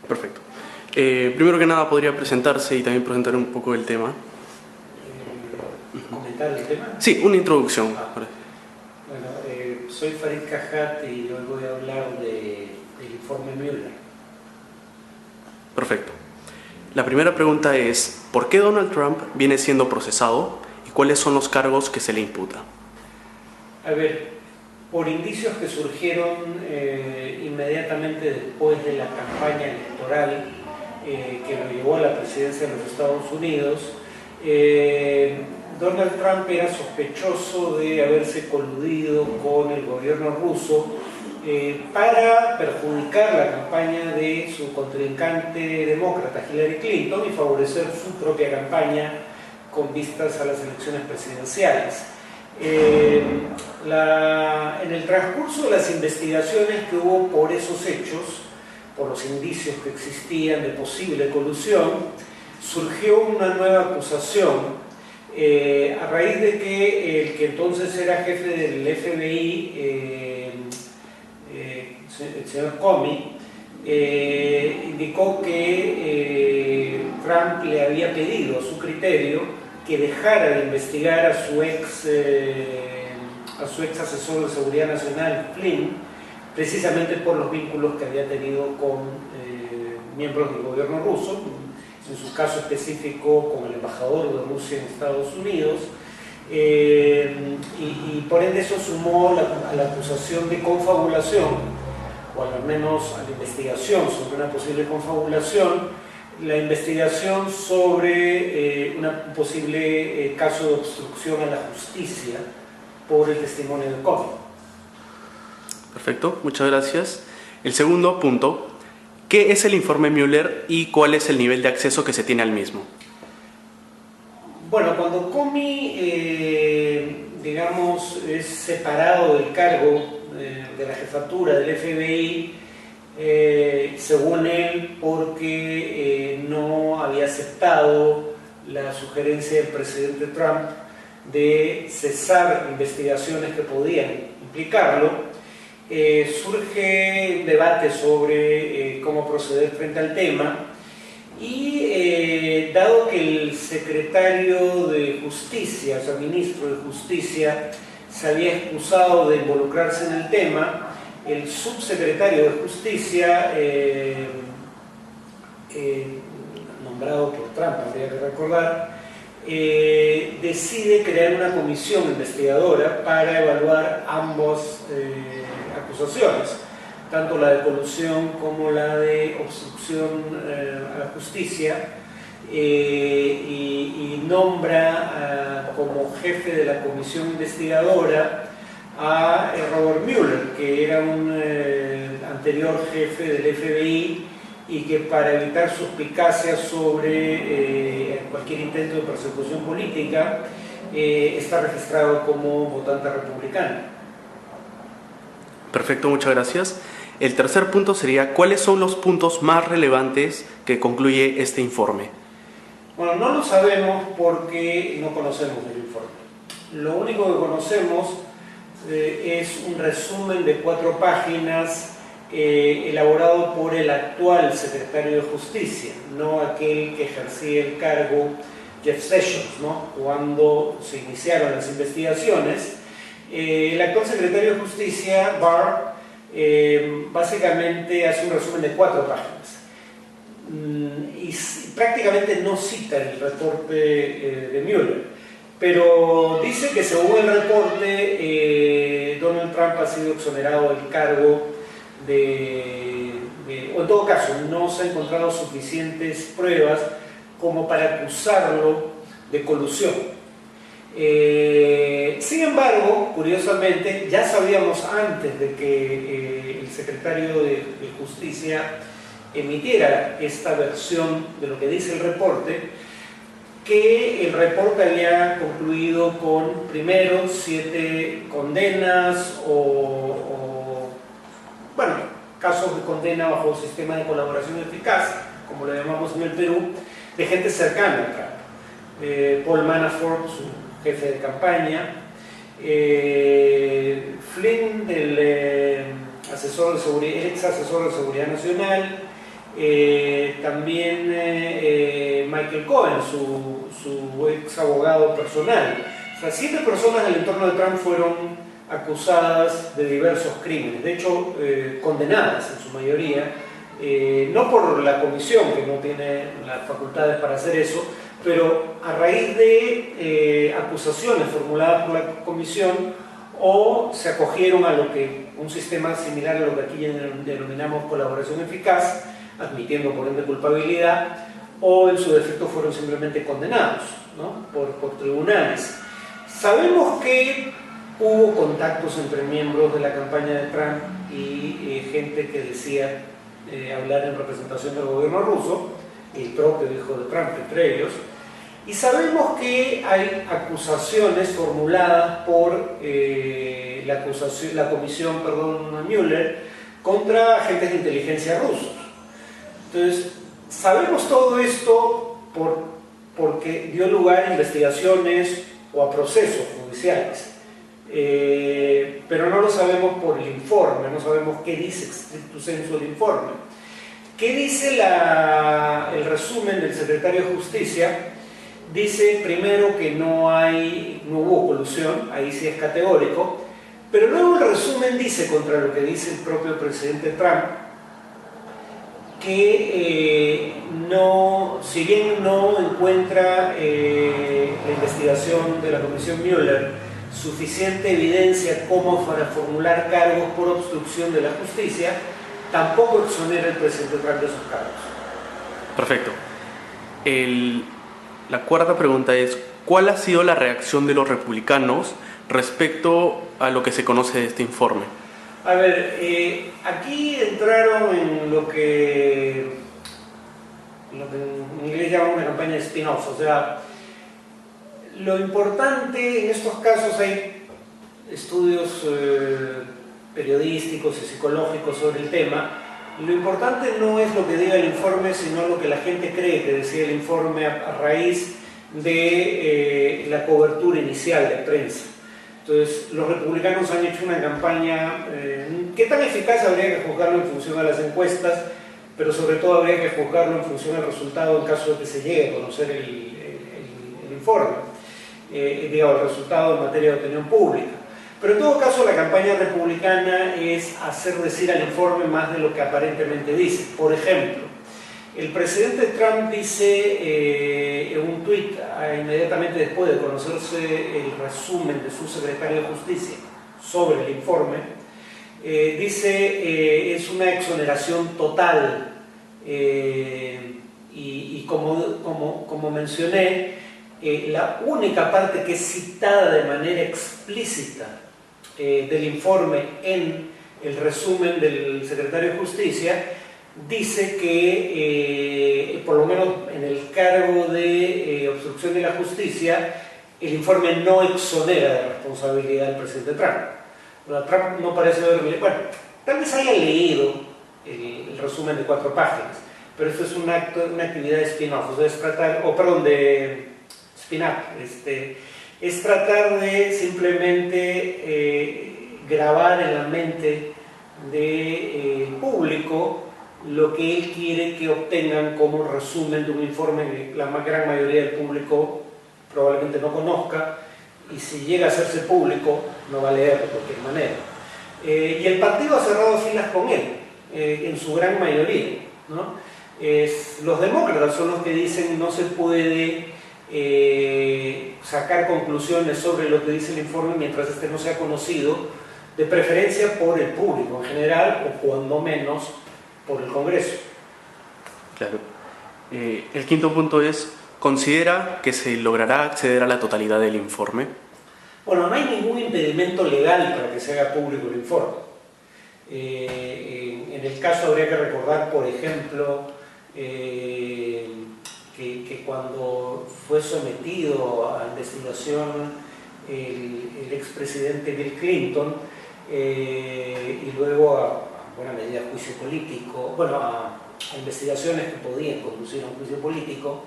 Perfecto. Primero que nada, podría presentarse y también presentar un poco el tema. ¿Comentar el tema? Sí, una introducción. Bueno, soy Farid Cajat y hoy voy a hablar del informe Mueller. Perfecto. La primera pregunta es, ¿por qué Donald Trump viene siendo procesado y cuáles son los cargos que se le imputa? A ver, por indicios que surgieron inmediatamente después de la campaña electoral que lo llevó a la presidencia de los Estados Unidos, Donald Trump era sospechoso de haberse coludido con el gobierno ruso para perjudicar la campaña de su contrincante demócrata Hillary Clinton y favorecer su propia campaña con vistas a las elecciones presidenciales. En el transcurso de las investigaciones que hubo por esos hechos, por los indicios que existían de posible colusión, surgió una nueva acusación a raíz de que el que entonces era jefe del FBI, el señor Comey, indicó que Trump le había pedido a su criterio que dejara de investigar a su ex asesor de seguridad nacional, Flynn, precisamente por los vínculos que había tenido con miembros del gobierno ruso, en su caso específico con el embajador de Rusia en Estados Unidos, y por ende eso sumó a la acusación de confabulación, o al menos a la investigación sobre una posible confabulación, la investigación sobre un posible caso de obstrucción a la justicia por el testimonio de Comey. Perfecto, muchas gracias. El segundo punto, ¿qué es el informe Mueller y cuál es el nivel de acceso que se tiene al mismo? Bueno, cuando Comey, digamos, es separado del cargo de la jefatura del FBI, según él, porque no había aceptado la sugerencia del presidente Trump de cesar investigaciones que podían implicarlo, surge debate sobre cómo proceder frente al tema y dado que el secretario de Justicia, o sea, ministro de Justicia, se había excusado de involucrarse en el tema, el subsecretario de Justicia, nombrado por Trump, habría que recordar, decide crear una comisión investigadora para evaluar ambas acusaciones, tanto la de colusión como la de obstrucción a la justicia, y nombra como jefe de la comisión investigadora a Robert Mueller, que era un anterior jefe del FBI y que para evitar suspicacias sobre cualquier intento de persecución política está registrado como votante republicano. Perfecto, muchas gracias. El tercer punto sería, ¿cuáles son los puntos más relevantes que concluye este informe? Bueno, no lo sabemos porque no conocemos el informe. Lo único que conocemos es un resumen de 4 páginas elaborado por el actual secretario de Justicia, no aquel que ejercía el cargo, Jeff Sessions, ¿no? Cuando se iniciaron las investigaciones. El actual secretario de Justicia, Barr, básicamente hace un resumen de 4 páginas y prácticamente no cita el reporte de Mueller, pero dice que según el reporte Donald Trump ha sido exonerado del cargo o en todo caso no se han encontrado suficientes pruebas como para acusarlo de colusión. Sin embargo, curiosamente, ya sabíamos antes de que el secretario de Justicia emitiera esta versión de lo que dice el reporte, que el reporte había concluido con, primero, 7 condenas bueno, casos de condena bajo sistema de colaboración eficaz, como lo llamamos en el Perú, de gente cercana a Trump. Paul Manafort, su jefe de campaña, Flynn, el ex asesor de seguridad nacional, también Michael Cohen, su ex abogado personal. O sea, 7 personas del entorno de Trump fueron acusadas de diversos crímenes, de hecho condenadas en su mayoría, no por la comisión, que no tiene las facultades para hacer eso, pero a raíz de acusaciones formuladas por la comisión, o se acogieron a lo que un sistema similar a lo que aquí denominamos colaboración eficaz, admitiendo por ende culpabilidad, o en su defecto fueron simplemente condenados, ¿no? por tribunales. Sabemos que hubo contactos entre miembros de la campaña de Trump y gente que decía hablar en representación del gobierno ruso, el propio hijo de Trump entre ellos, y sabemos que hay acusaciones formuladas por la comisión Mueller contra agentes de inteligencia rusos. Entonces, sabemos todo esto porque dio lugar a investigaciones o a procesos judiciales, pero no lo sabemos por el informe, no sabemos qué dice stricto sensu el informe. ¿Qué dice el resumen del secretario de Justicia? Dice primero que no hubo colusión, ahí sí es categórico, pero luego el resumen dice, contra lo que dice el propio presidente Trump, que si bien no encuentra la investigación de la comisión Mueller suficiente evidencia como para formular cargos por obstrucción de la justicia, tampoco exonera el presidente Trump de esos cargos. Perfecto. La cuarta pregunta es, ¿cuál ha sido la reacción de los republicanos respecto a lo que se conoce de este informe? A ver, aquí entraron en lo que en inglés llaman una campaña de spin-off, o sea, lo importante en estos casos, hay estudios periodísticos y psicológicos sobre el tema. Lo importante no es lo que diga el informe, sino lo que la gente cree que decía el informe a raíz de la cobertura inicial de prensa. Entonces, los republicanos han hecho una campaña, ¿qué tan eficaz? Habría que juzgarlo en función de las encuestas, pero sobre todo habría que juzgarlo en función del resultado en caso de que se llegue a conocer el informe, digamos, el resultado en materia de opinión pública. Pero en todo caso, la campaña republicana es hacer decir al informe más de lo que aparentemente dice. Por ejemplo, el presidente Trump dice en un tuit inmediatamente después de conocerse el resumen de su secretario de Justicia sobre el informe, dice es una exoneración total y como mencioné, la única parte que es citada de manera explícita del informe en el resumen del secretario de Justicia dice que por lo menos en el cargo de obstrucción de la justicia el informe no exonera de responsabilidad del presidente Trump. Bueno, Trump no parece haber, bueno, tal vez haya leído el resumen de 4 páginas, pero esto es una actividad de spin-off, o sea, es tratar, de spin-up, es tratar de simplemente grabar en la mente del público lo que él quiere que obtengan como resumen de un informe que la gran mayoría del público probablemente no conozca, y si llega a hacerse público no va a leerlo de cualquier manera. Y el partido ha cerrado filas con él, en su gran mayoría, ¿no? Los demócratas son los que dicen no se puede sacar conclusiones sobre lo que dice el informe mientras este no sea conocido, de preferencia por el público en general, o cuando menos por el Congreso. Claro. El quinto punto es, ¿considera que se logrará acceder a la totalidad del informe? Bueno, no hay ningún impedimento legal para que se haga público el informe. En el caso habría que recordar, por ejemplo, que cuando fue sometido a investigación el expresidente Bill Clinton y luego a buena medida a juicio político, bueno, a investigaciones que podían conducir a un juicio político,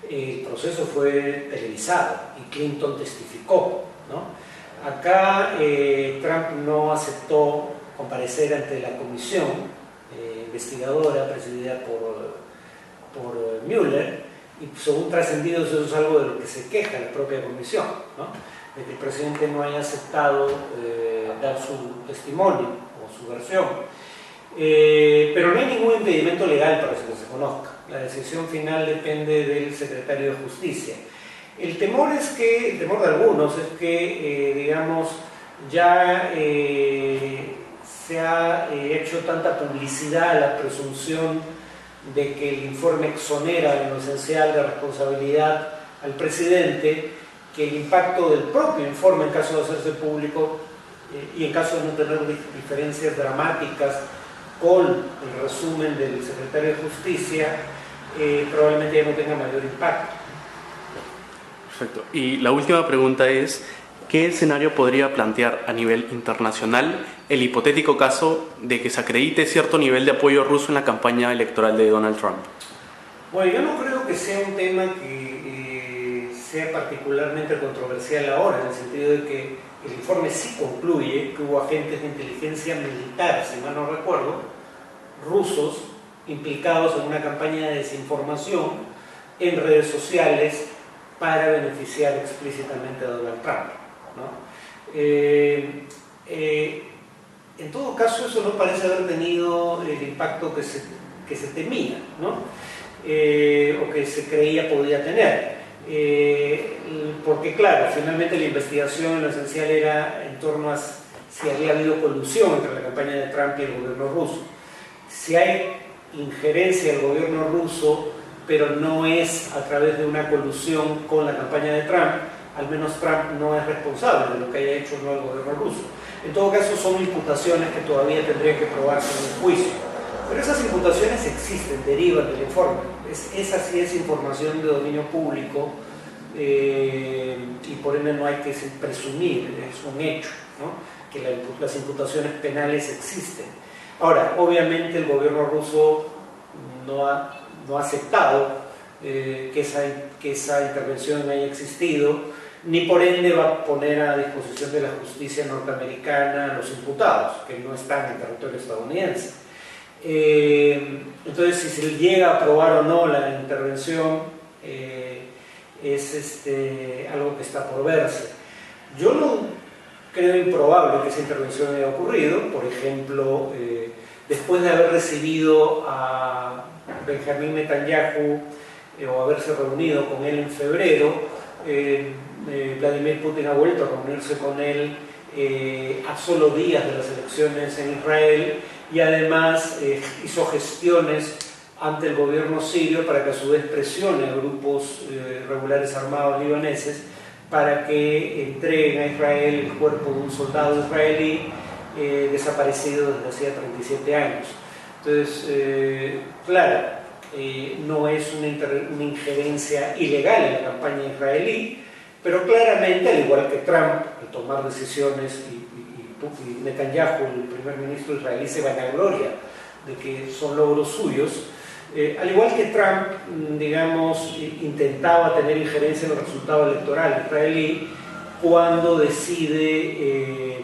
el proceso fue televisado y Clinton testificó, ¿no? Acá Trump no aceptó comparecer ante la comisión investigadora presidida por Mueller, y según trascendidos eso es algo de lo que se queja la propia comisión, ¿no? De que el presidente no haya aceptado dar su testimonio o su versión. Pero no hay ningún impedimento legal para que se conozca. La decisión final depende del secretario de Justicia. El temor de algunos es que, digamos, ya se ha hecho tanta publicidad a la presunción de que el informe exonera en lo esencial de responsabilidad al presidente, que el impacto del propio informe en caso de hacerse público y en caso de no tener diferencias dramáticas con el resumen del secretario de Justicia, probablemente ya no tenga mayor impacto. Perfecto. Y la última pregunta es, ¿qué escenario podría plantear a nivel internacional el hipotético caso de que se acredite cierto nivel de apoyo ruso en la campaña electoral de Donald Trump? Bueno, yo no creo que sea un tema que sea particularmente controversial ahora, en el sentido de que el informe sí concluye que hubo agentes de inteligencia militar, si mal no recuerdo, rusos, implicados en una campaña de desinformación en redes sociales para beneficiar explícitamente a Donald Trump, ¿no? En todo caso, eso no parece haber tenido el impacto que se temía, ¿no? O que se creía podía tener. Porque claro, finalmente la investigación en lo esencial era en torno a si había habido colusión entre la campaña de Trump y el gobierno ruso. Si hay injerencia del gobierno ruso, pero no es a través de una colusión con la campaña de Trump, al menos Trump no es responsable de lo que haya hecho o no el gobierno ruso. En todo caso, son imputaciones que todavía tendrían que probarse en un juicio. Pero esas imputaciones existen, derivan del informe. Esa sí es información de dominio público y por ende no hay que presumir, es un hecho, ¿no? Que las imputaciones penales existen. Ahora, obviamente el gobierno ruso no ha aceptado que esa intervención haya existido, ni por ende va a poner a disposición de la justicia norteamericana a los imputados, que no están en territorio estadounidense. Entonces, si se llega a aprobar o no la intervención, es algo que está por verse. Yo no creo improbable que esa intervención haya ocurrido. Por ejemplo, después de haber recibido a Benjamín Netanyahu o haberse reunido con él en febrero, Vladimir Putin ha vuelto a reunirse con él a solo días de las elecciones en Israel, y además hizo gestiones ante el gobierno sirio para que a su vez presione a grupos regulares armados libaneses para que entreguen a Israel el cuerpo de un soldado israelí desaparecido desde hacía 37 años. Entonces, claro, no es una injerencia ilegal en la campaña israelí, pero claramente, al igual que Trump, al tomar decisiones, y Netanyahu, el primer ministro israelí, se vanagloria de que son logros suyos, al igual que Trump, digamos, intentaba tener injerencia en el resultado electoral israelí cuando decide,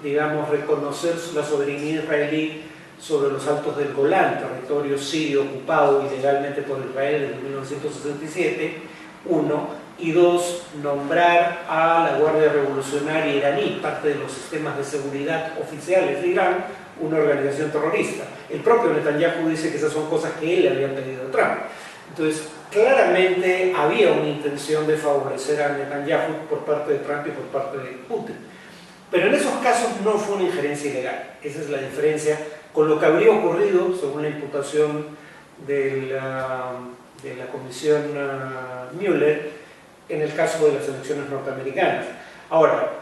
digamos, reconocer la soberanía israelí sobre los Altos del Golán, territorio sirio ocupado ilegalmente por Israel desde 1967, uno, y dos, nombrar a la Guardia Revolucionaria iraní, parte de los sistemas de seguridad oficiales de Irán, una organización terrorista. El propio Netanyahu dice que esas son cosas que él le había pedido a Trump. Entonces, claramente había una intención de favorecer a Netanyahu por parte de Trump y por parte de Putin. Pero en esos casos no fue una injerencia ilegal. Esa es la diferencia con lo que habría ocurrido, según la imputación de la comisión Mueller, en el caso de las elecciones norteamericanas. Ahora,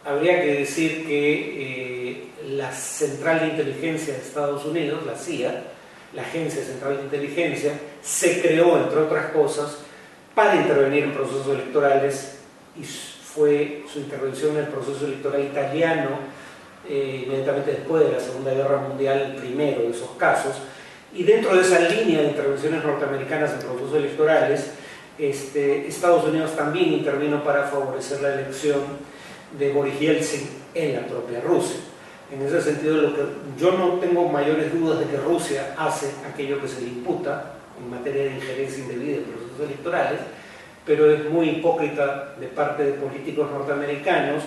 habría que decir que la Central de Inteligencia de Estados Unidos, la CIA, la Agencia Central de Inteligencia, se creó, entre otras cosas, para intervenir en procesos electorales, y fue su intervención en el proceso electoral italiano inmediatamente después de la Segunda Guerra Mundial, el primero de esos casos, y dentro de esa línea de intervenciones norteamericanas en procesos electorales, Estados Unidos también intervino para favorecer la elección de Boris Yeltsin en la propia Rusia. En ese sentido, yo no tengo mayores dudas de que Rusia hace aquello que se le imputa en materia de injerencia indebida en procesos electorales, pero es muy hipócrita de parte de políticos norteamericanos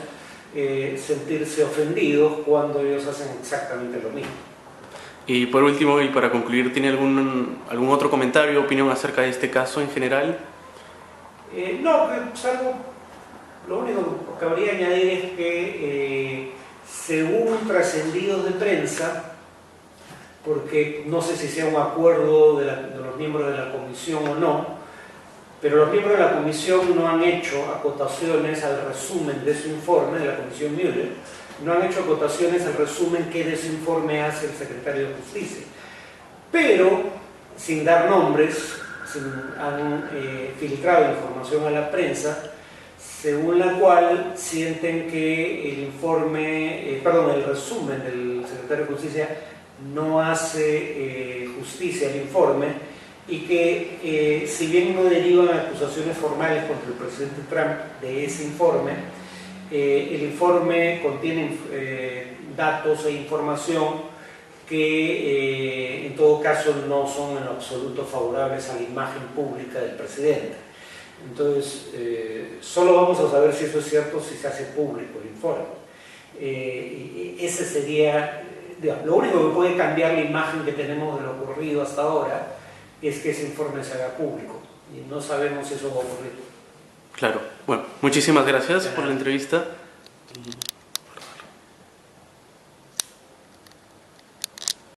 sentirse ofendidos cuando ellos hacen exactamente lo mismo. Y por último, y para concluir, ¿tiene algún otro comentario o opinión acerca de este caso en general? No, salvo lo único que cabría añadir es que según trascendidos de prensa, porque no sé si sea un acuerdo de los miembros de la comisión o no, pero los miembros de la comisión no han hecho acotaciones al resumen de su informe, de la comisión Mueller, no han hecho acotaciones al resumen que de su informe hace el secretario de Justicia. Pero, sin dar nombres, han filtrado información a la prensa, según la cual sienten que el resumen del secretario de Justicia no hace justicia al informe, y que si bien no derivan acusaciones formales contra el presidente Trump de ese informe, el informe contiene datos e información que en todo caso no son en absoluto favorables a la imagen pública del presidente. Entonces, solo vamos a saber si eso es cierto si se hace público el informe. Ese sería, digamos, lo único que puede cambiar la imagen que tenemos de lo ocurrido hasta ahora es que ese informe se haga público, y no sabemos si eso va a ocurrir. Claro. Bueno, muchísimas gracias por la entrevista.